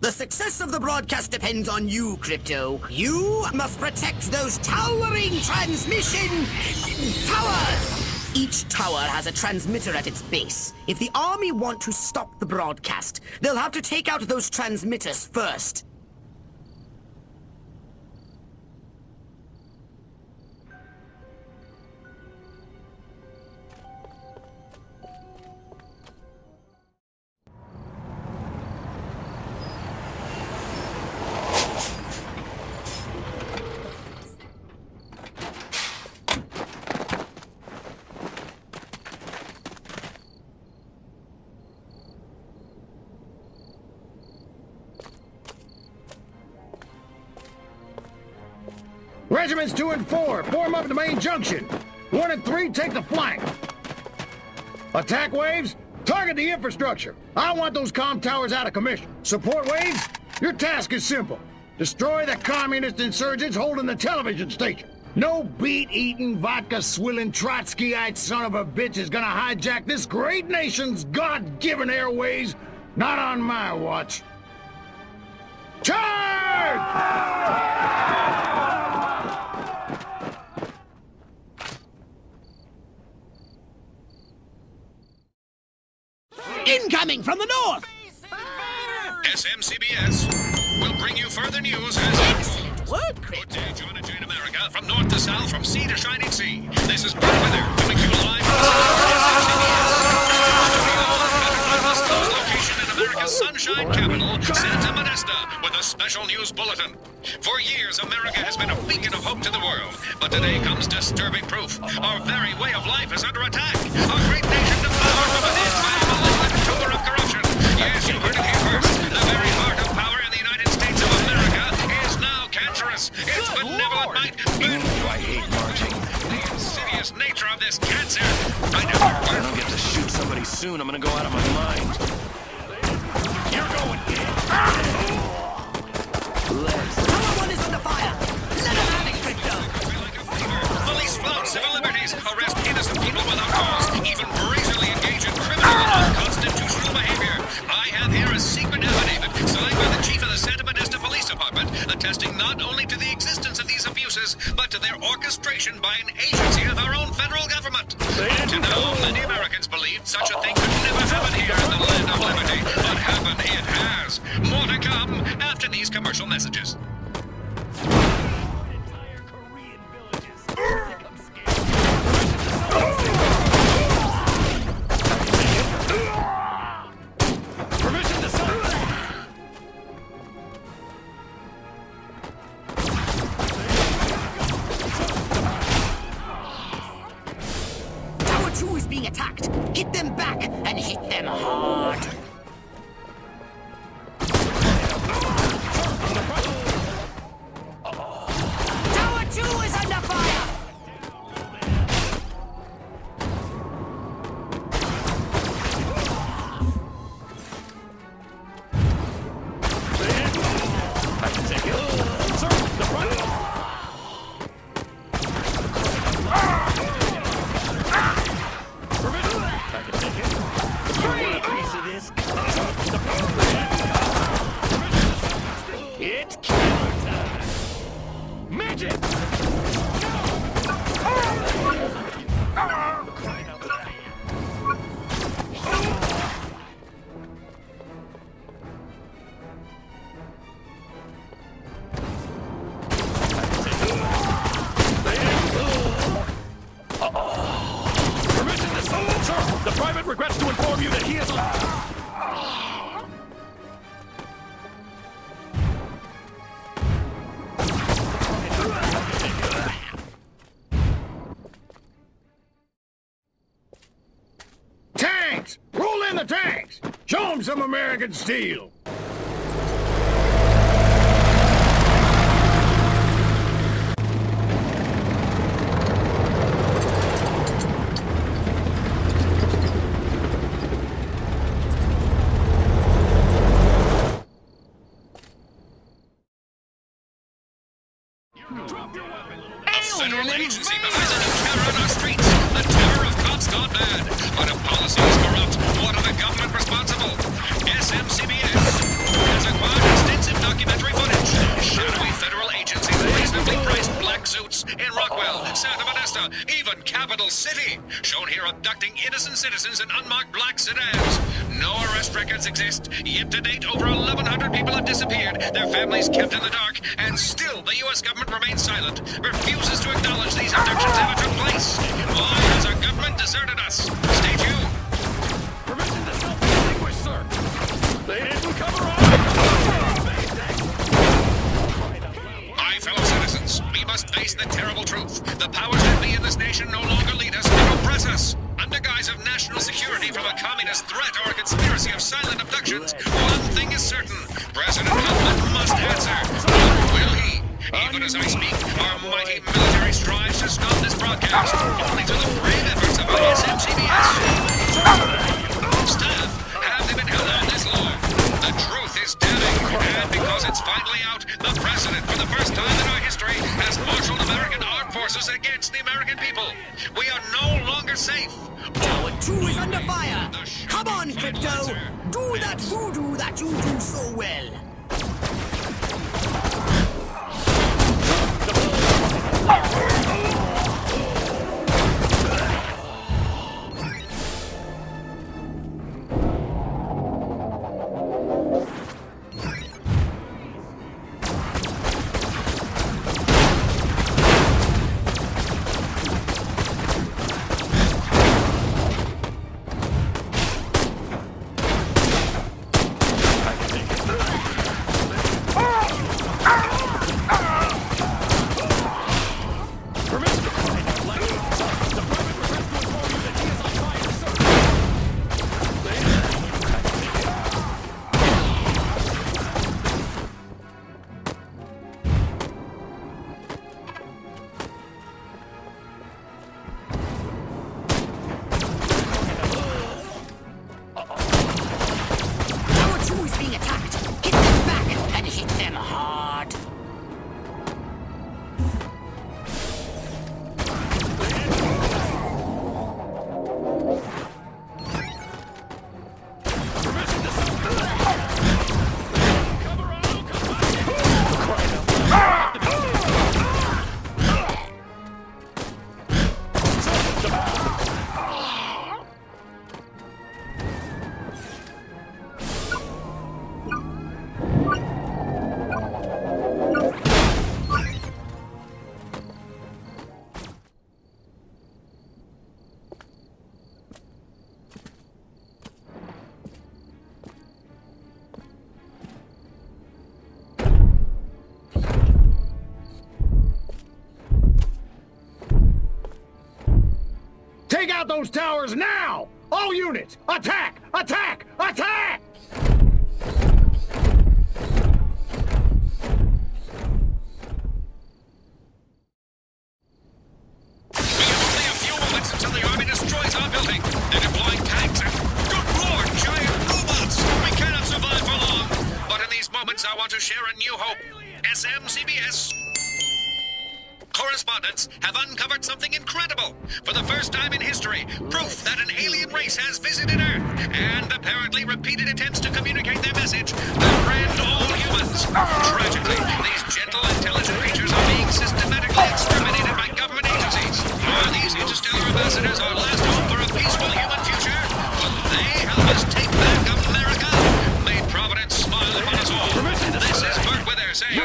The success of the broadcast depends on you, Crypto. You must protect those towering transmission towers! Each tower has a transmitter at its base. If the army want to stop the broadcast, they'll have to take out those transmitters first. Regiments 2 and 4, form up at the main junction. 1 and 3, take the flank. Attack waves, target the infrastructure. I want those comm towers out of commission. Support waves, your task is simple. Destroy the communist insurgents holding the television station. No beet-eating, vodka-swilling, Trotskyite son of a bitch is gonna hijack this great nation's God-given airways. Not on my watch. Charge! Incoming from the north! SMCBS will bring you further news as Excellent work, Good Crypto. day, John and Jane America, from north to south, from sea to shining sea. This is Bad Weather, coming to you live from SMCBS. Location in America's sunshine capital, Santa Modesta, with a special news bulletin. For years, America has been a beacon of hope to the world, but today comes disturbing proof. Our very way of life is under attack. Our great nation devoured from within by a malignant tumor of corruption. Yes, you heard it here first. The very heart of power in the United States of America is now cancerous. Its benevolent might. I hate marching. The insidious nature of this cancer. I If I don't get to shoot somebody soon, I'm gonna go out of my mind. You're going. Tower 1 is under fire! Let him have it, Crypto! Police flout civil liberties, arrest innocent people without cause, even brazenly engage in criminal and unconstitutional behavior. I have here a secret affidavit signed by the chief of the Santa Modesta Police Department, attesting not only to the existence of these abuses, but to their orchestration by an agency of our own federal government. To know, many Americans believed such a thing could never happen here in the land of liberty, but happen it has. More to come after these commercial messages. Tower 2 is being attacked! Hit them back and hit them hard! Tower 2 is under fire! I can take it. Sir, the front. I can take it. You want a piece of this? It's killer time. Midget! Permission to sir. The private regrets to inform you that he is. Tanks! Roll in the tanks! Show them some American steel! Federal agency behind the new terror on our streets. The terror of cops gone bad. But if policy is corrupt, what are the government responsible? SMCBS has acquired capital city, shown here abducting innocent citizens in unmarked black sedans. No arrest records exist, yet to date over 1,100 people have disappeared, their families kept in the dark, and still the U.S. government remains silent, refuses to acknowledge these abductions ever took place. Why has our government deserted us? Stay tuned. Permission to self-distinguish, sir. They didn't cover up. Fellow citizens, we must face the terrible truth. The powers that be in this nation no longer lead us, but oppress us. Under guise of national security from a communist threat or a conspiracy of silent abductions, one thing is certain. President Trump must answer. But will he? Even as I speak, our mighty military strives to stop this broadcast, only to the brave efforts of our SMCBS. Staff, have they been held on this long? The truth is damning, and because it's finally out, the president, for the first time in our history, has marshaled American armed forces against the American people. We are no longer safe. Tower 2 is under fire! Come on, Crypto! Do that voodoo that you do so well! Take out those towers now! All units, attack! Attack! Attack! I want to share a new hope. SMCBS correspondents have uncovered something incredible. For the first time in history, proof that an alien race has visited Earth, and apparently repeated attempts to communicate their message befriend all humans. Tragically, these gentle, intelligent creatures are being systematically exterminated by government agencies. Are these interstellar ambassadors our last hope for a peaceful human future? Will they help us take back America? May Providence smile upon us all. This is Bert Wither saying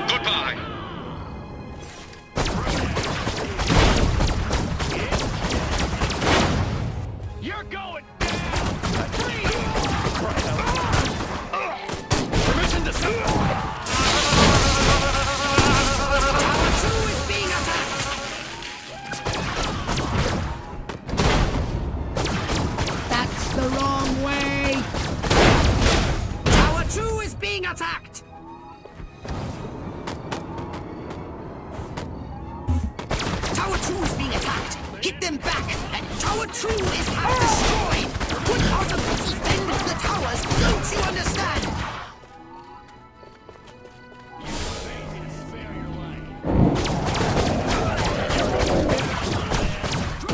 goodbye. You're going down! Permission to stop! Tower 2 is being attacked! That's the wrong way! Tower 2 is being attacked! Tower 2 is being attacked! Hit them back, and Tower 2 is half destroyed! What part of this defend the towers don't you understand?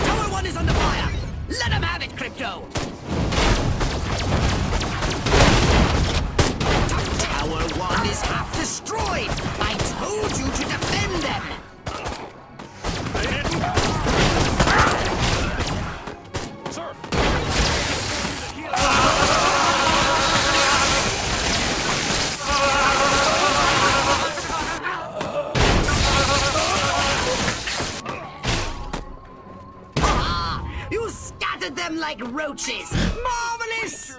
Tower 1 is under fire! Let him have it, Crypto! Tower 1 is half destroyed! I told you to defend them! roaches! Marvelous!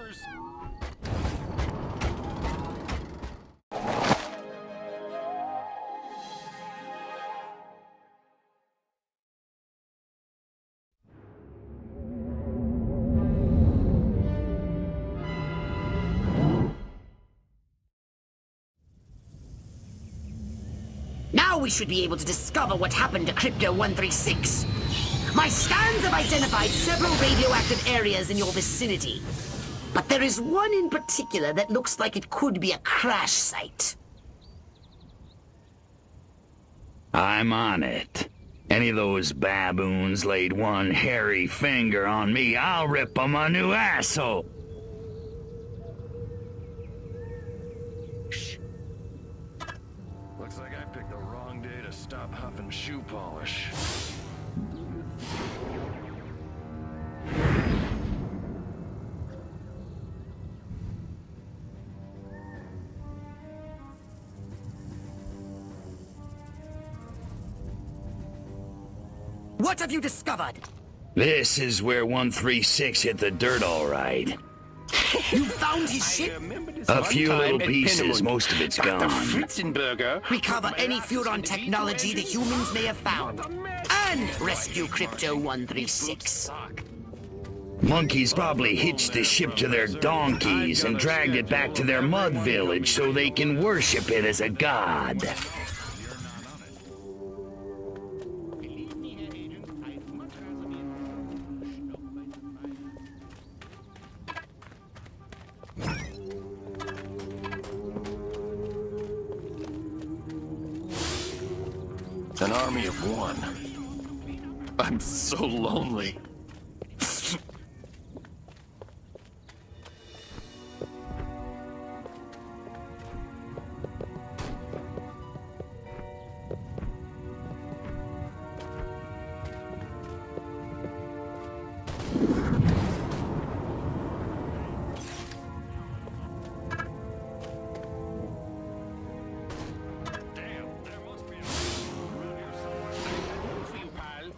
Now we should be able to discover what happened to Crypto-136. My scans have identified several radioactive areas in your vicinity. But there is one in particular that looks like it could be a crash site. I'm on it. Any of those baboons laid one hairy finger on me, I'll rip them a new asshole. Looks like I picked the wrong day to stop huffing shoe polish. What have you discovered? This is where 136 hit the dirt all right. You found his ship? A few little pieces, most of it's gone. Recover any Furon technology the humans may have found. And rescue Crypto-136. Monkeys probably hitched the ship to their donkeys and dragged it back to their mud village so they can worship it as a god. An army of one. I'm so lonely.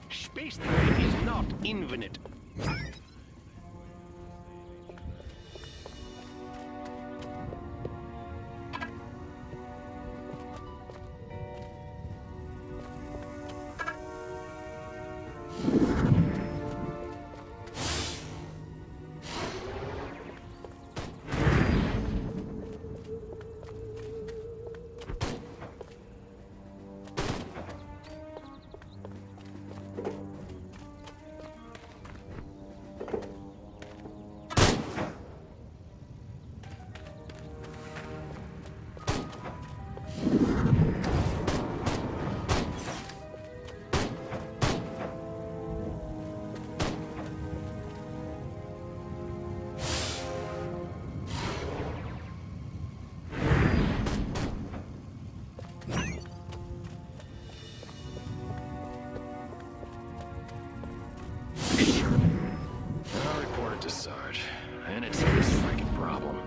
Space time is not infinite. I'll report it to Sarge, and it's his freaking problem.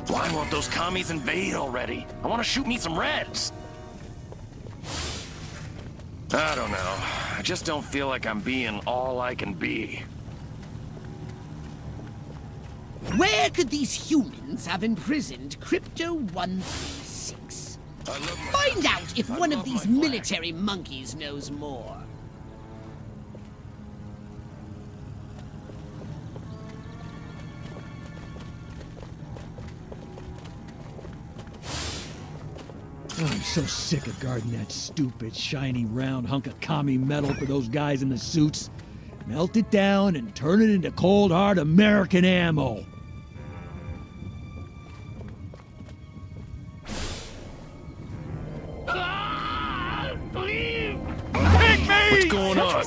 Why won't those commies invade already? I want to shoot me some Reds. I don't know. I just don't feel like I'm being all I can be. Where could these humans have imprisoned Crypto-136? Find out if one of these military monkeys knows more. I'm so sick of guarding that stupid, shiny, round hunk of commie metal for those guys in the suits. Melt it down and turn it into cold, hard American ammo. What's going on?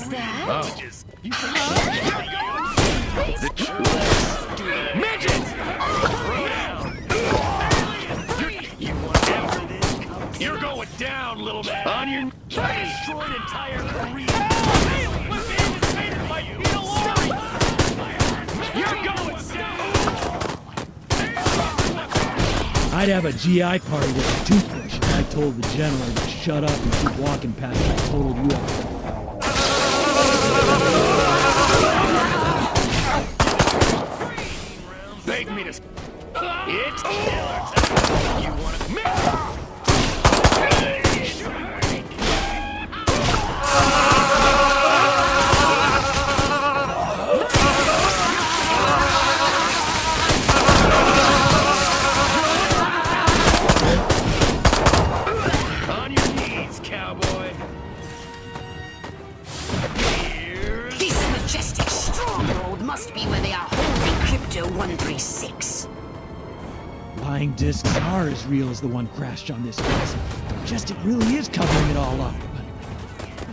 Midgets! You're going down, little man. On your destroyed entire career. We're being invaded by beetle army. You're going down. I'd have a GI party with a toothbrush if I told the general to shut up and keep walking past that total UFO. Beg me to... It's killer. You want to... On your knees, cowboy. Here's... This majestic stronghold must be where they are holding Crypto 136. Lying discs are as real as the one crashed on this place. Majestic really is covering it all up.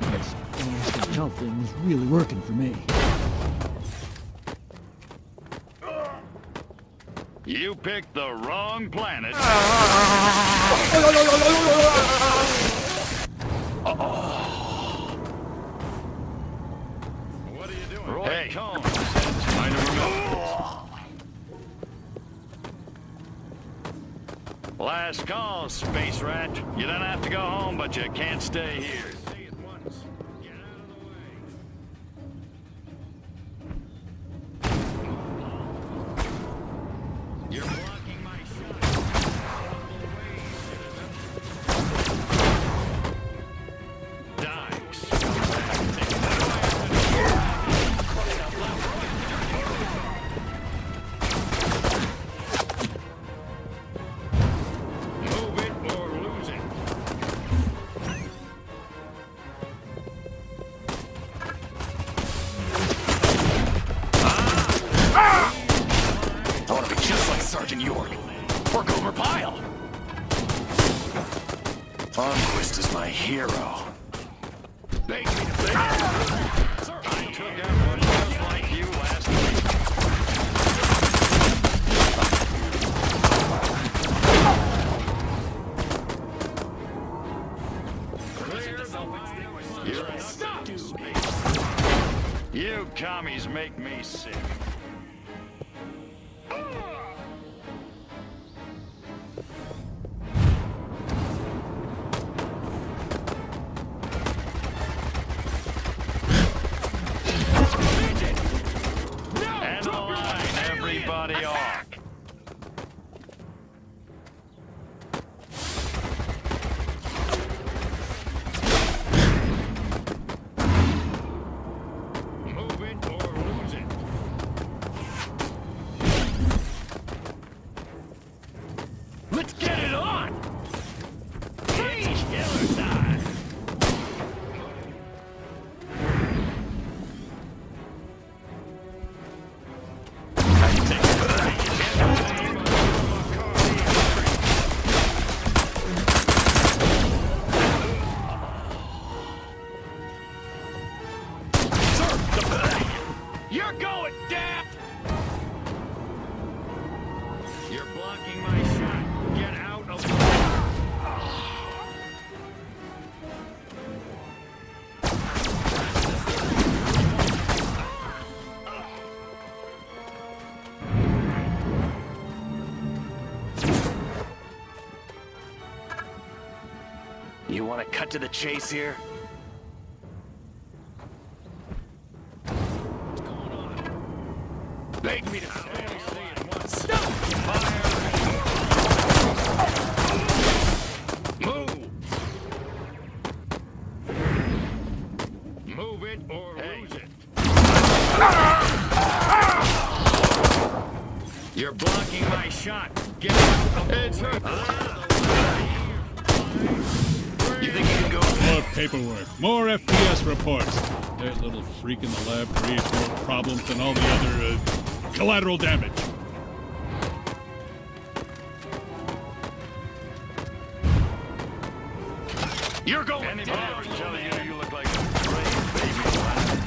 But this instant health thing was really working for me. You picked the wrong planet. What are you doing? Roy, hey, Combs. mind a remote. Last call, space rat. You don't have to go home, but you can't stay here. Say it once. Get out of the way. You're blocking my shot. Out of the way, citizen. Dice. Move it or lose it. I want to be just like Sergeant York. Or Gomer Pyle. Armquist is my hero. Beg me to beg. Sir, I took out one just like you last week. You're a stupid. You commies make me sick. And the line, everybody off. Move it or lose it. Let's get it on! Hey, killer time! You're going down! You're blocking my shot. Get out of the way. You want to cut to the chase here? Beg me to say it once. Stop! Fire! Move! Move it or lose it. You're blocking my shot. Get out of the way. You think you can go? More paperwork, more FPS reports. That little freak in the lab creates more problems than all the other collateral damage. You're going Anybody down, ever tell little man. you look like a brave baby lion?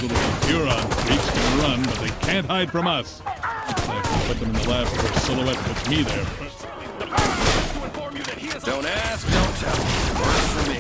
Little Huron freaks can run, but they can't hide from us. I have to put them in the lab for a silhouette puts me there. To inform you that he is Don't ask, don't tell. Works for me.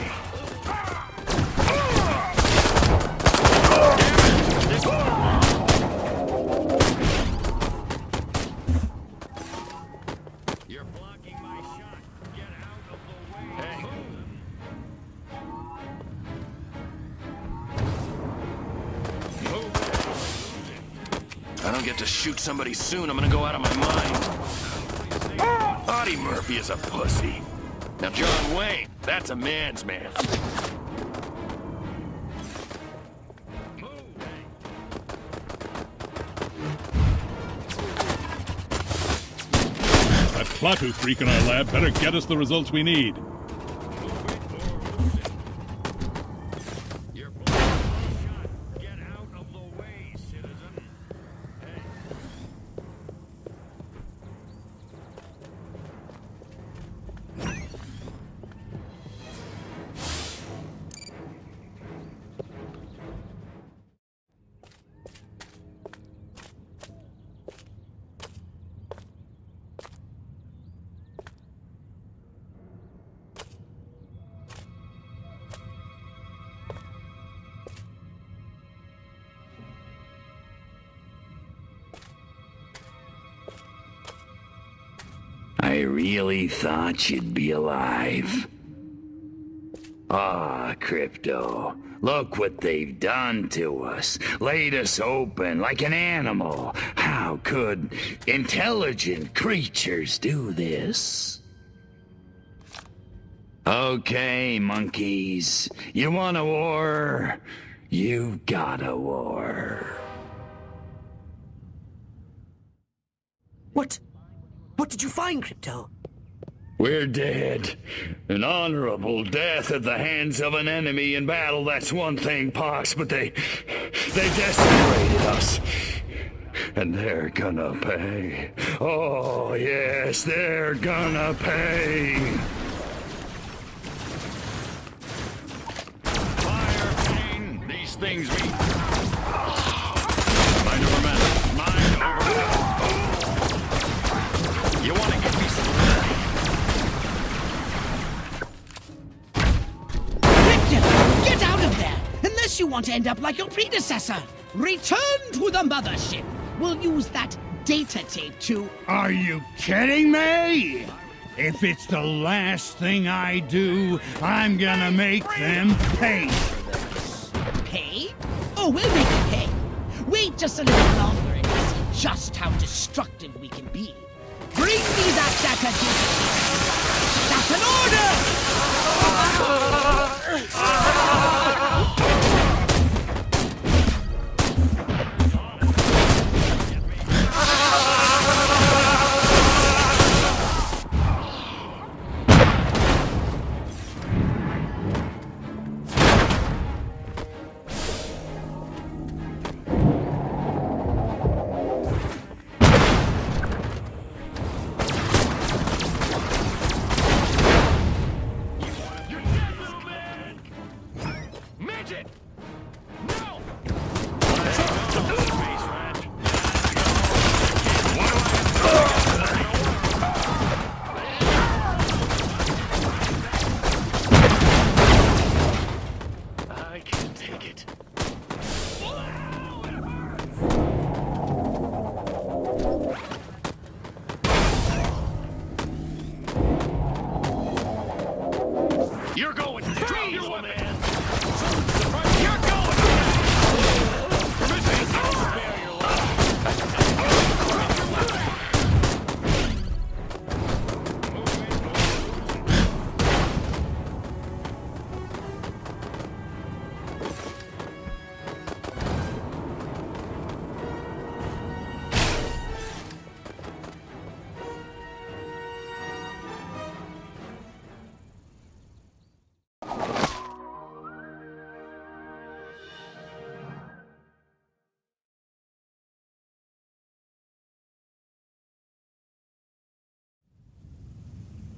get to shoot somebody soon, I'm gonna go out of my mind. Audie Murphy is a pussy. Now John Wayne, that's a man's man. That Klaatu freak in our lab better get us the results we need. Get out of the way, citizen. I really thought you'd be alive. Ah, Crypto. Look what they've done to us. Laid us open like an animal. How could intelligent creatures do this? Okay, monkeys. You want a war? You got a war. What did you find, Crypto? We're dead. An honorable death at the hands of an enemy in battle, that's one thing, Pox, but they decimated us. And they're gonna pay. Oh, yes, they're gonna pay. Fire, pain, these things mean. Mind over matter. Mind over matter. You want to give me some Crypto, get out of there! Unless you want to end up like your predecessor. Return to the mothership. We'll use that data tape to... Are you kidding me? If it's the last thing I do, I'm gonna make them pay for this. Pay? Oh, we'll make you pay. Wait just a little longer and you'll see just how destructive we can be. Bring me that data tape. That's an order! You're going to drop your weapon.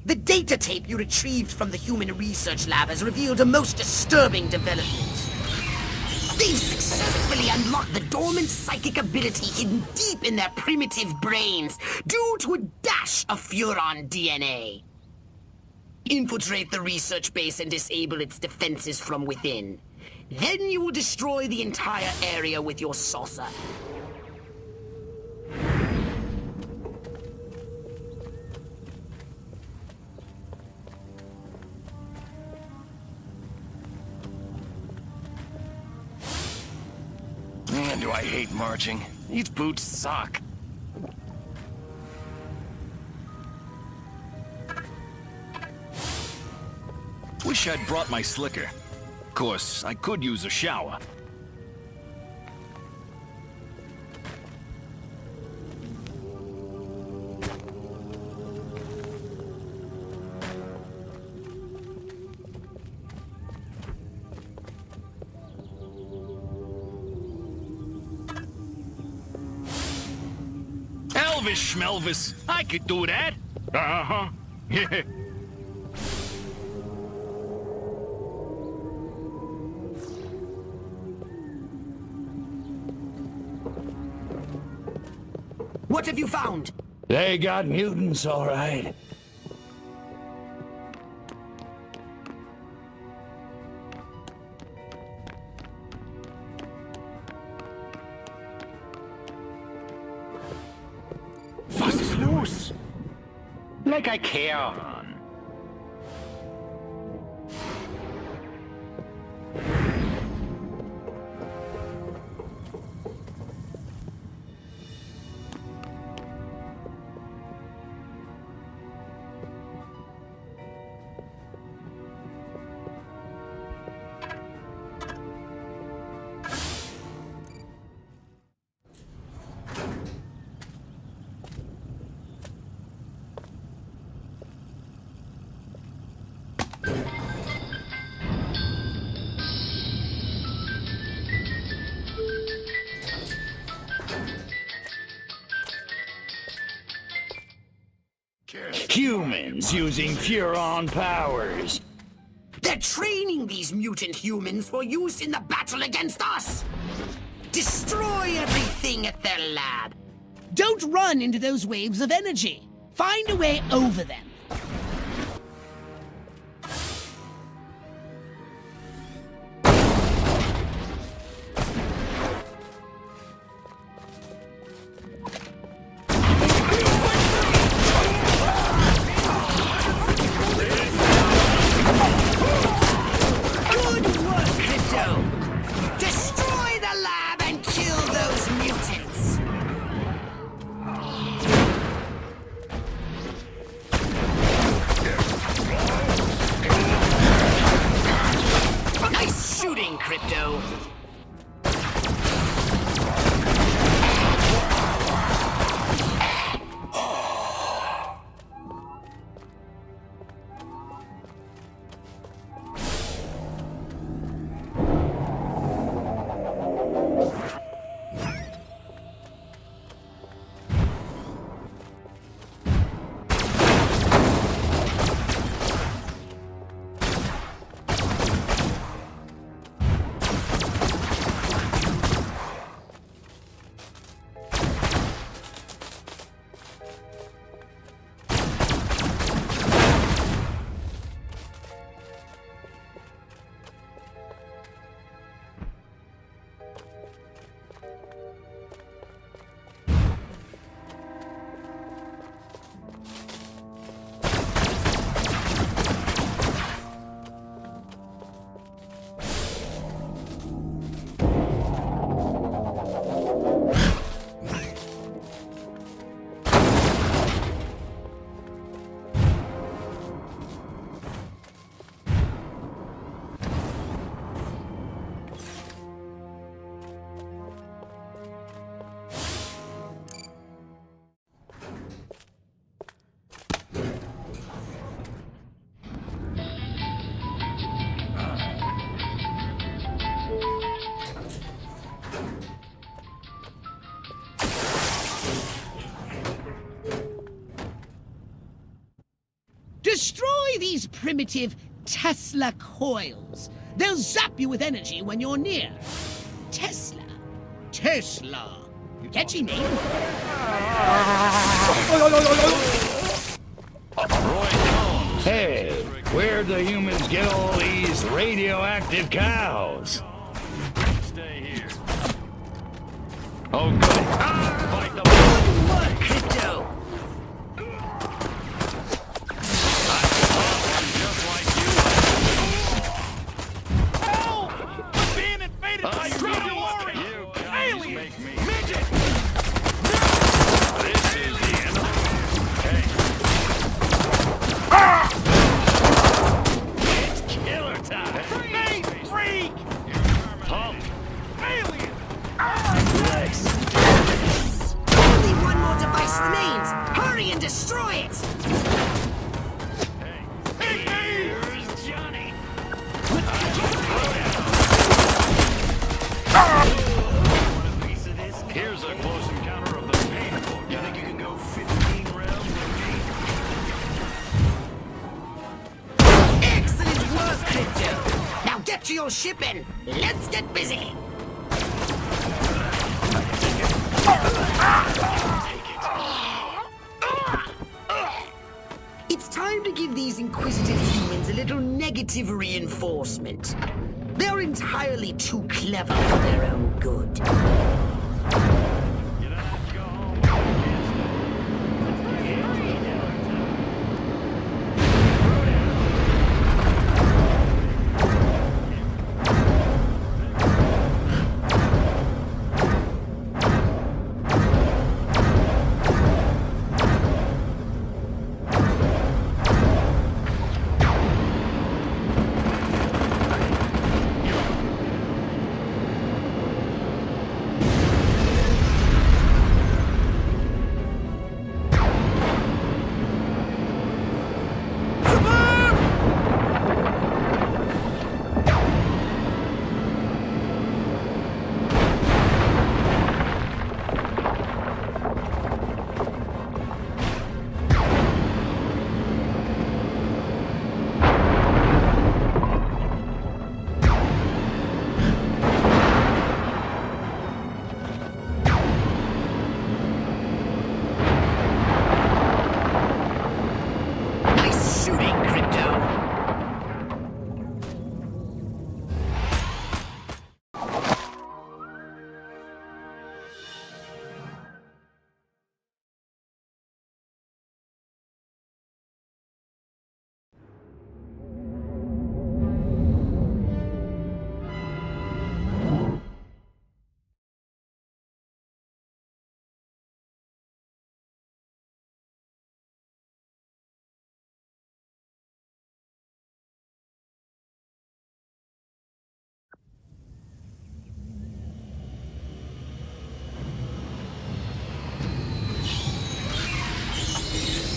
The data tape you retrieved from the human research lab has revealed a most disturbing development. They've successfully unlocked the dormant psychic ability hidden deep in their primitive brains due to a dash of Furon DNA. Infiltrate the research base and disable its defenses from within. Then you will destroy the entire area with your saucer. Man, do I hate marching. These boots suck. Wish I'd brought my slicker. Of course, I could use a shower. Elvis Schmelvis, I could do that. Uh-huh. Yeah. What have you found? They got mutants, all right. Was ist los? Like I care. Humans using Furon powers. They're training these mutant humans for use in the battle against us! Destroy everything at their lab! Don't run into those waves of energy! Find a way over them! Crypto. Destroy these primitive Tesla coils. They'll zap you with energy when you're near. Tesla. Tesla. Catchy name. Hey, where'd the humans get all these radioactive cows? Stay here. Oh, good. Fight the Good work, Crypto. just like you. Help! I'm being invaded by Struggle! You guys make me. Midget! destroy it! Here's Johnny. Here's a close encounter of the painful. You think you can go 15 rounds with me? Excellent work, Crypto! Now get to your ship and let's get busy! It's time to give these inquisitive humans a little negative reinforcement. They're entirely too clever for their own good. You don't have to go home. Nice shooting, Crypto!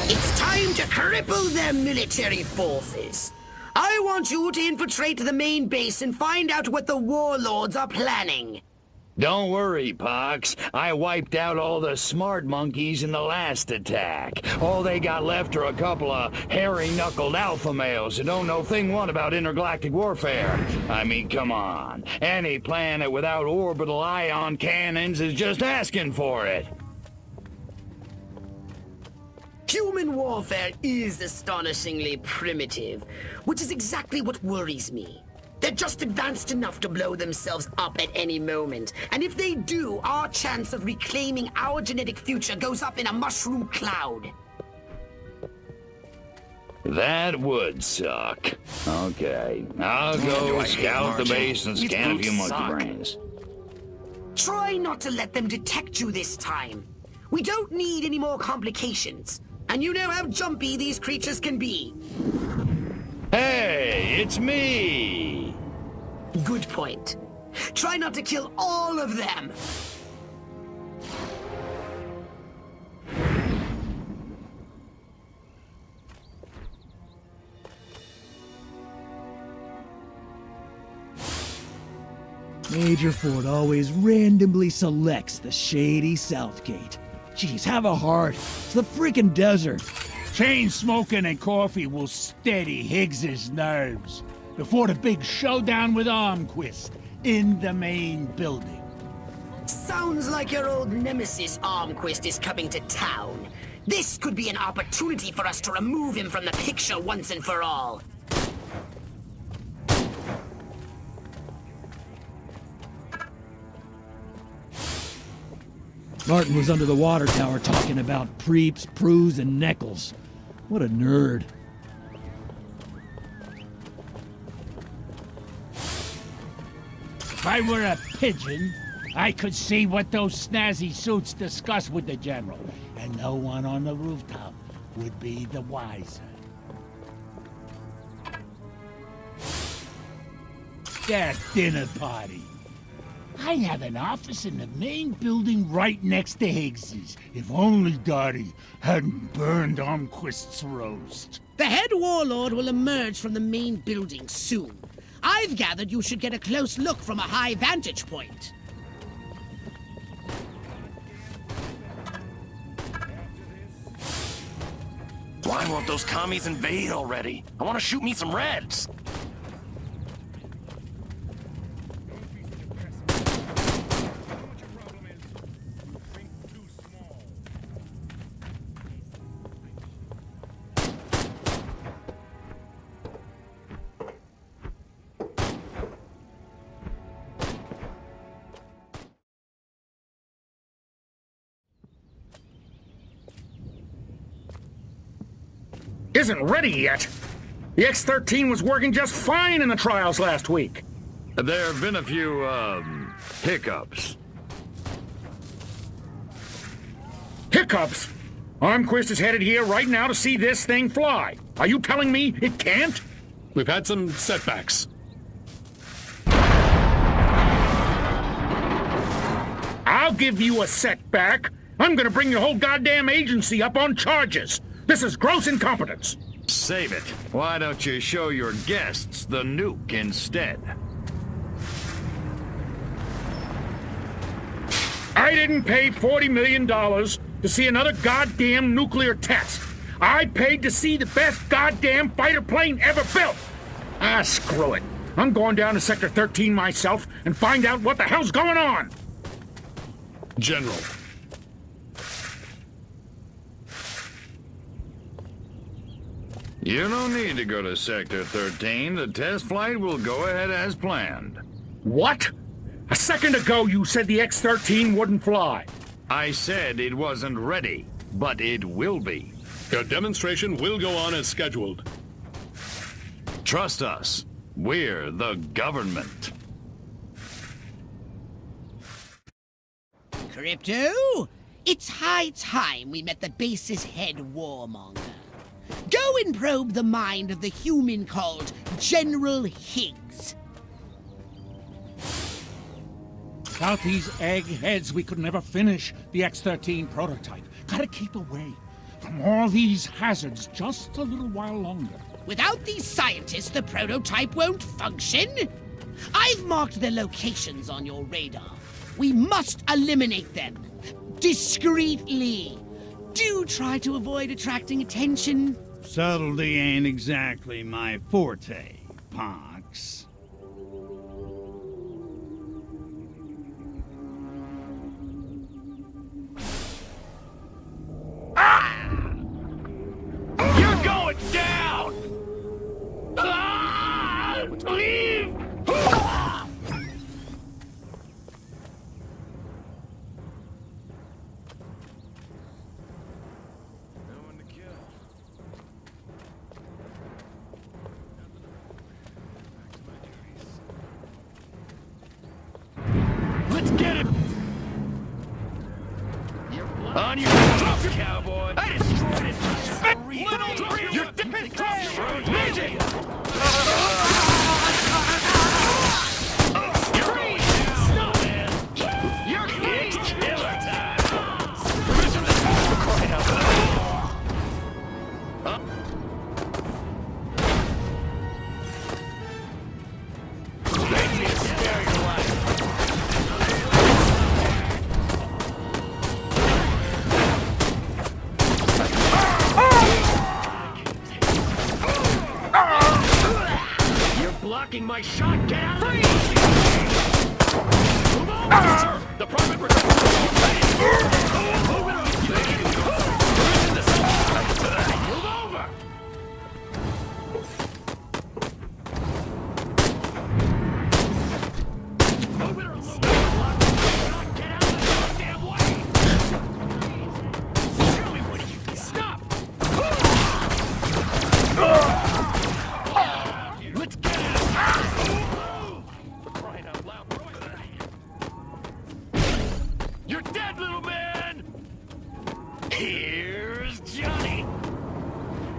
It's time to cripple their military forces. I want you to infiltrate the main base and find out what the warlords are planning. Don't worry, Pox. I wiped out all the smart monkeys in the last attack. All they got left are a couple of hairy-knuckled alpha males who don't know thing one about intergalactic warfare. I mean, come on. Any planet without orbital ion cannons is just asking for it. Human warfare is astonishingly primitive, which is exactly what worries me. They're just advanced enough to blow themselves up at any moment, and if they do, our chance of reclaiming our genetic future goes up in a mushroom cloud. That would suck. Okay, I'll go scout the base and scan a few monkey brains. Try not to let them detect you this time. We don't need any more complications. And you know how jumpy these creatures can be. Hey, it's me! Good point. Try not to kill all of them. Major Ford always randomly selects the shady South Gate. Jeez, have a heart. It's the freaking desert. Chain smoking and coffee will steady Higgs's nerves before the big showdown with Armquist in the main building. Sounds like your old nemesis Armquist is coming to town. This could be an opportunity for us to remove him from the picture once and for all. Martin was under the water tower talking about preeps, proos, and neckles. What a nerd. If I were a pigeon, I could see what those snazzy suits discuss with the general, and no one on the rooftop would be the wiser. That dinner party. I have an office in the main building right next to Higgs's. If only Dottie hadn't burned Armquist's roast. The head warlord will emerge from the main building soon. I've gathered you should get a close look from a high vantage point. Why won't those commies invade already? I want to shoot me some Reds. Isn't ready yet. The X-13 was working just fine in the trials last week. There have been a few, hiccups. Hiccups? Armquist is headed here right now to see this thing fly. Are you telling me it can't? We've had some setbacks. I'll give you a setback. I'm gonna bring your whole goddamn agency up on charges. This is gross incompetence. Save it. Why don't you show your guests the nuke instead? I didn't pay $40 million to see another goddamn nuclear test. I paid to see the best goddamn fighter plane ever built. Ah, screw it. I'm going down to Sector 13 myself and find out what the hell's going on. General. You don't need to go to Sector 13. The test flight will go ahead as planned. What? A second ago you said the X-13 wouldn't fly. I said it wasn't ready, but it will be. Your demonstration will go on as scheduled. Trust us. We're the government. Crypto, it's high time we met the base's head warmonger. Go and probe the mind of the human called General Higgs. Without these eggheads, we could never finish the X-13 prototype. Gotta keep away from all these hazards just a little while longer. Without these scientists, the prototype won't function. I've marked their locations on your radar. We must eliminate them. Discreetly. Do try to avoid attracting attention. Subtlety ain't exactly my forte, Pox. You're going down! Ah! Leave! Let's get him! On your drop, cowboy! I destroyed it! You're midget! You're going down, man! You're it's killer time! Crying out loud. Huh? Make me spare your life! Blocking my shot, get out of the way! Move over! The private recruit! Move over! Move it or lose it! Get out of the goddamn way! Tell me what you got. Stop! Let's get it! Crying out loud. You're dead, little man! Here's Johnny!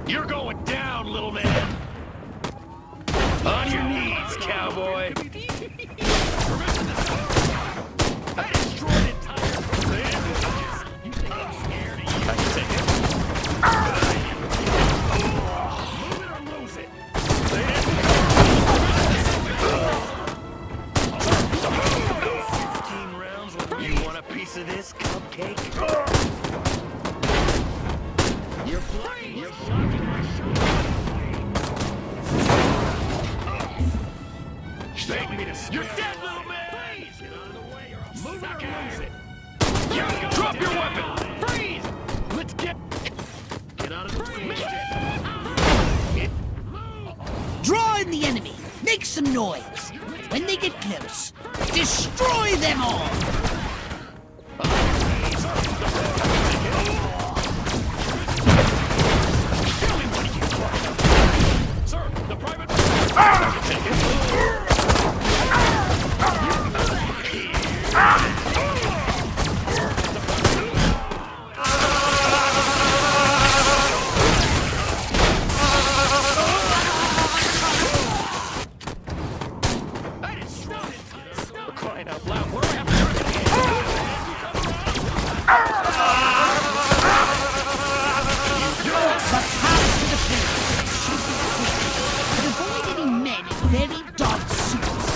You're going down, little man! On your knees, cowboy! You're dead, little man! Get out of the way or I'll move it or lose it! Drop your weapon! Freeze! Let's get out of the way! Draw in the enemy. Make some noise. When they get close, destroy them all. Sir, the private... Crying out loud, what do I have The path to the pyramid should be clear. But avoid any men in very dark suits.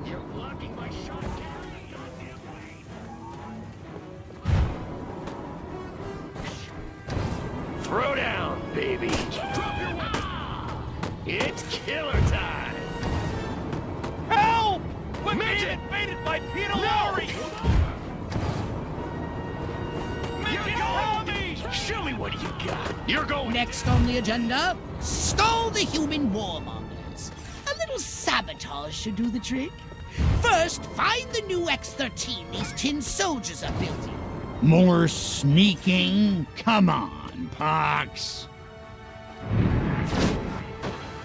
You're blocking my shot. Throw down, baby. Drop your weapon. It's killer time. Help! We're being invaded by Peter Lorre. Midget, help me! Show me what you got. You're going. Next on the agenda, stall the human warmongers. A little sabotage should do the trick. First, find the new X-13 these tin soldiers are building. More sneaking? Come on, Pox.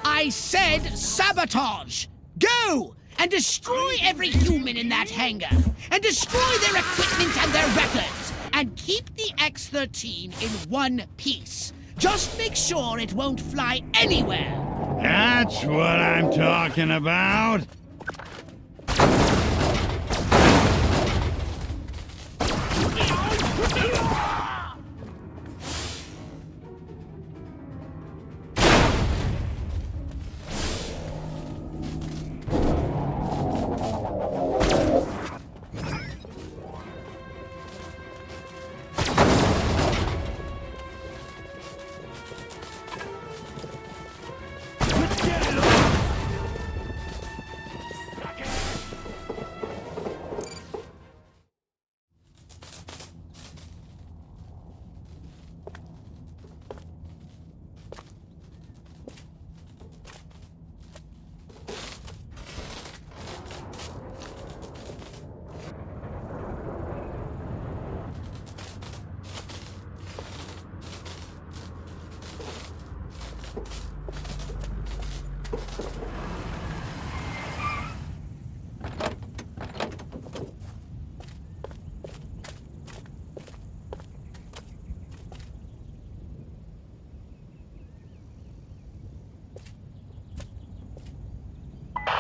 I said sabotage! Go! And destroy every human in that hangar! And destroy their equipment and their records! And keep the X-13 in one piece. Just make sure it won't fly anywhere! That's what I'm talking about.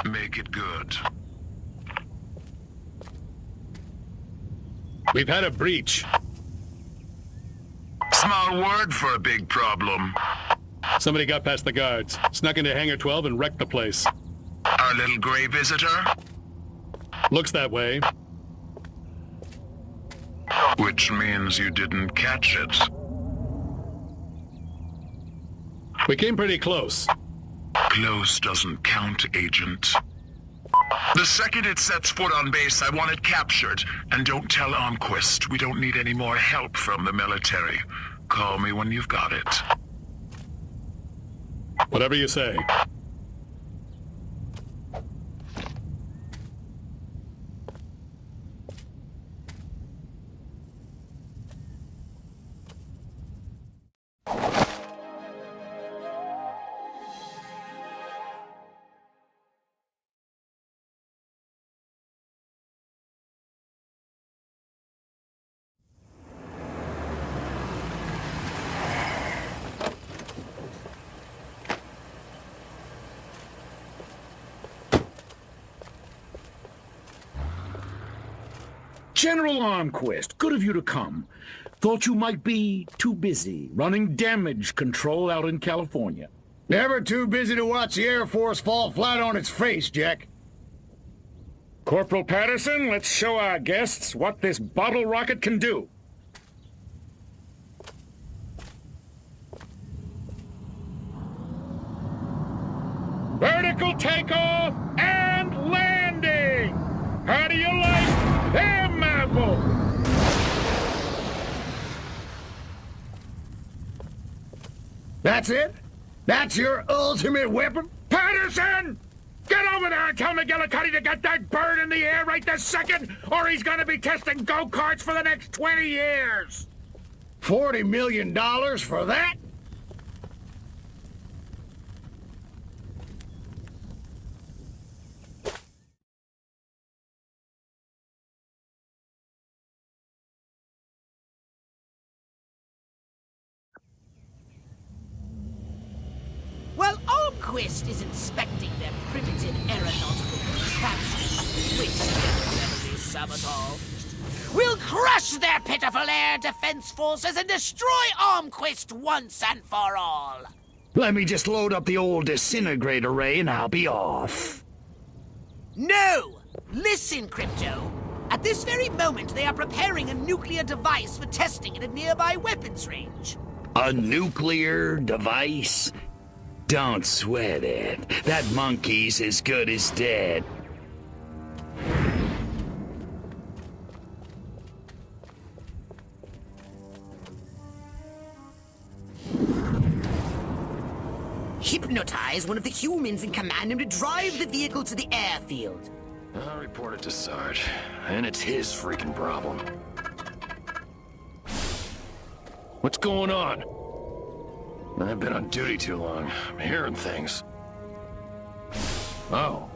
Make it good. We've had a breach. Small word for a big problem. Somebody got past the guards, snuck into Hangar 12 and wrecked the place. Our little gray visitor? Looks that way. Which means you didn't catch it. We came pretty close. Close doesn't count, Agent. The second it sets foot on base, I want it captured. And don't tell Armquist. We don't need any more help from the military. Call me when you've got it. Whatever you say. General Armquist, good of you to come. Thought you might be too busy running damage control out in California. Never too busy to watch the Air Force fall flat on its face, Jack. Corporal Patterson, let's show our guests what this bottle rocket can do. Vertical takeoff and landing! How do you like them apples? That's it? That's your ultimate weapon? Patterson! Get over there and tell McGillicuddy to get that bird in the air right this second, or he's gonna be testing go-karts for the next 20 years! $40 million for that? While Armquist is inspecting their primitive aeronautical contraptions, which they've cleverly sabotaged, we'll crush their pitiful air defense forces and destroy Armquist once and for all. Let me just load up the old disintegrator ray and I'll be off. No! Listen, Crypto. At this very moment, they are preparing a nuclear device for testing at a nearby weapons range. A nuclear device? Don't sweat it. That monkey's as good as dead. Hypnotize one of the humans and command him to drive the vehicle to the airfield. I'll report it to Sarge, and it's his freaking problem. What's going on? I've been on duty too long. I'm hearing things. Oh.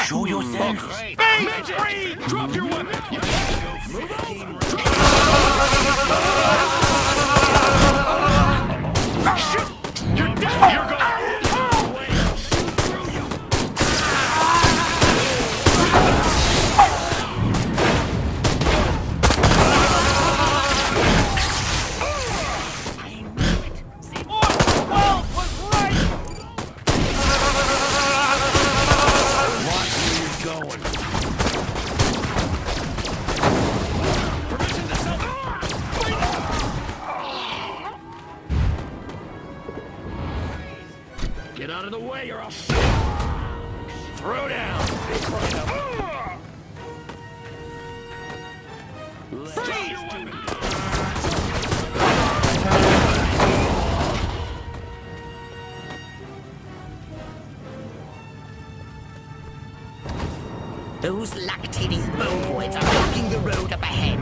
Show yourself. Free! Drop your weapon! Shoot! You're dead! You're going! Get out of the way or I'll shoot! Throw down! Those lactating bovoids are blocking the road up ahead.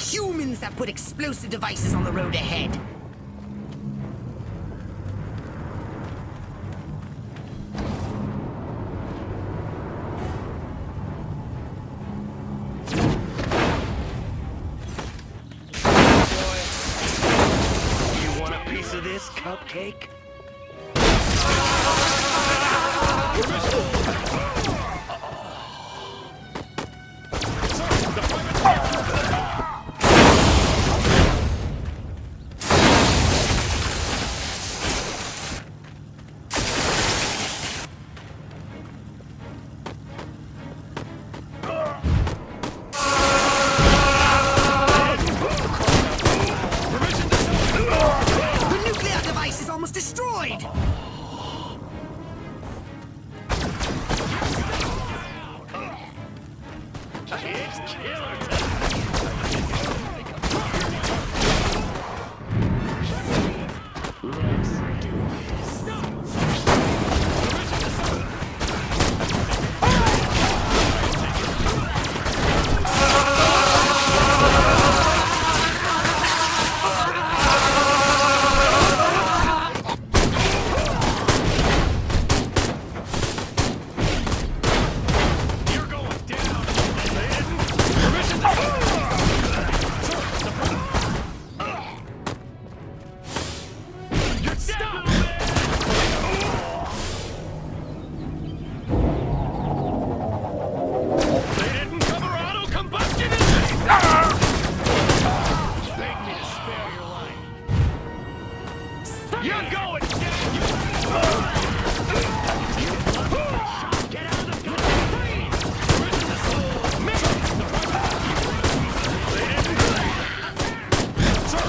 humans that put explosive devices on the road ahead. You want a piece of this, cupcake? The nuclear device is almost destroyed! It's killer time! Let's do this. You're going down, man. Permission You're stuck, They didn't cover auto combustion engine. Beg me to spare your life. You're going down. Get out of the gun. Freeze. They didn't. Sir,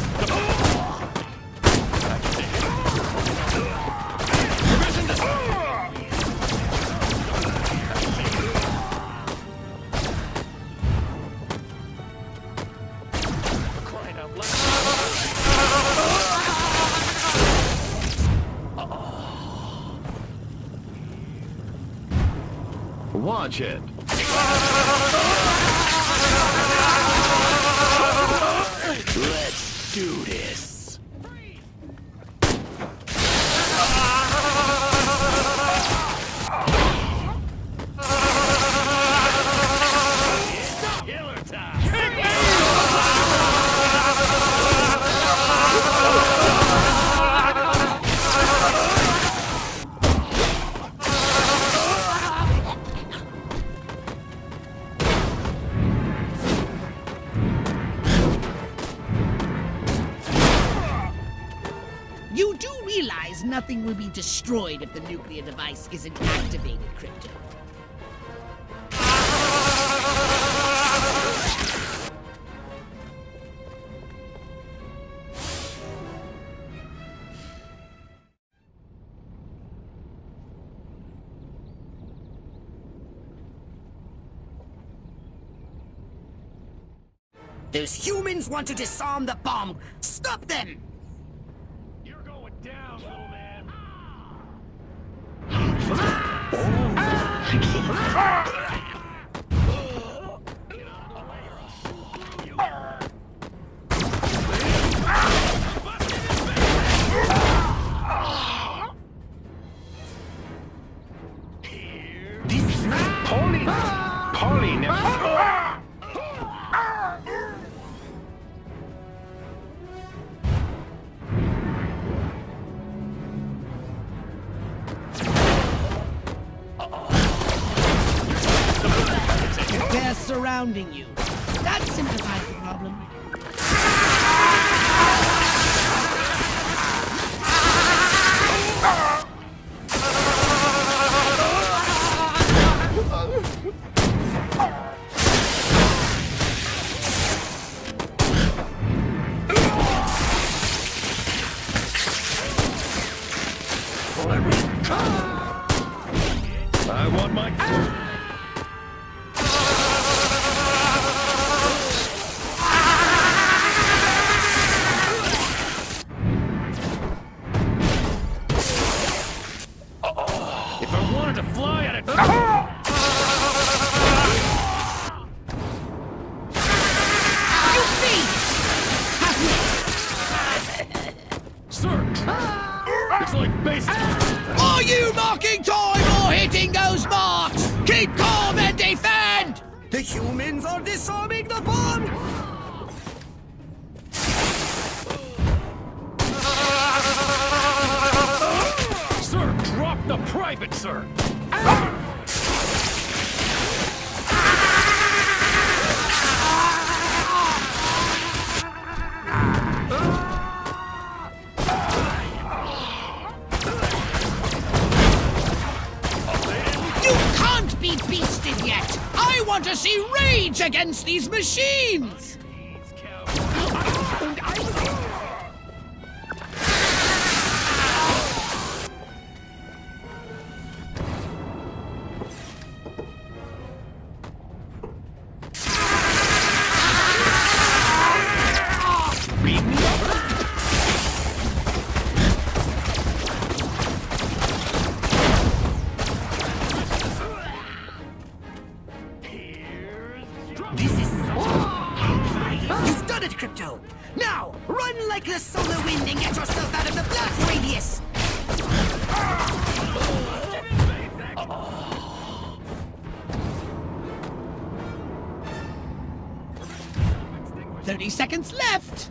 permission to crying out loud. Watch it. Let's do this. It's killer time. You do realize nothing will be destroyed if the nuclear device isn't activated, Crypto. Those humans want to disarm the bomb! Stop them! You're going down, little man. They're surrounding you. That simplifies the problem. I want my... The humans are disarming the bomb! Sir, drop the private, sir! You can't be beasted yet! I want to see rage against these machines! You've done it, Crypto! Now, run like the solar wind and get yourself out of the blast radius! 30 seconds left!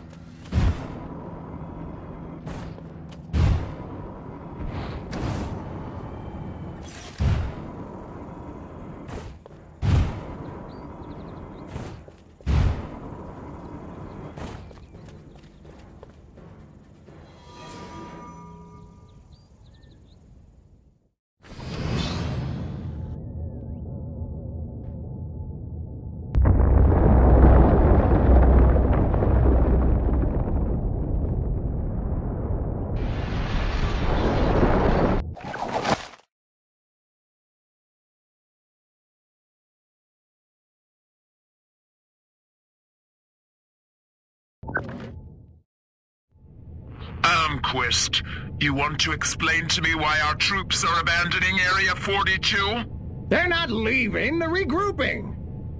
Quist, you want to explain to me why our troops are abandoning Area 42? They're not leaving, they're regrouping.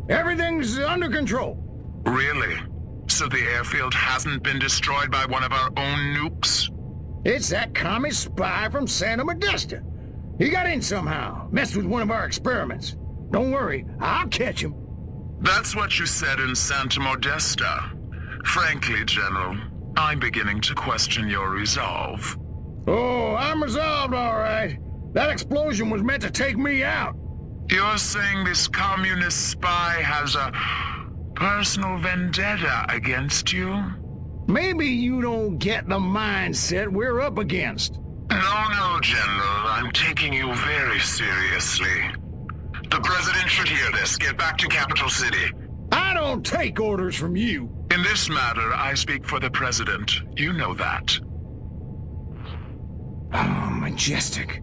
Everything's under control. Really? So the airfield hasn't been destroyed by one of our own nukes? It's that commie spy from Santa Modesta. He got in somehow, messed with one of our experiments. Don't worry, I'll catch him. That's what you said in Santa Modesta. Frankly, General, I'm beginning to question your resolve. Oh, I'm resolved, all right. That explosion was meant to take me out. You're saying this communist spy has a personal vendetta against you? Maybe you don't get the mindset we're up against. No, General. I'm taking you very seriously. The President should hear this. Get back to Capital City. I don't take orders from you. In this matter, I speak for the President. You know that. Oh, majestic.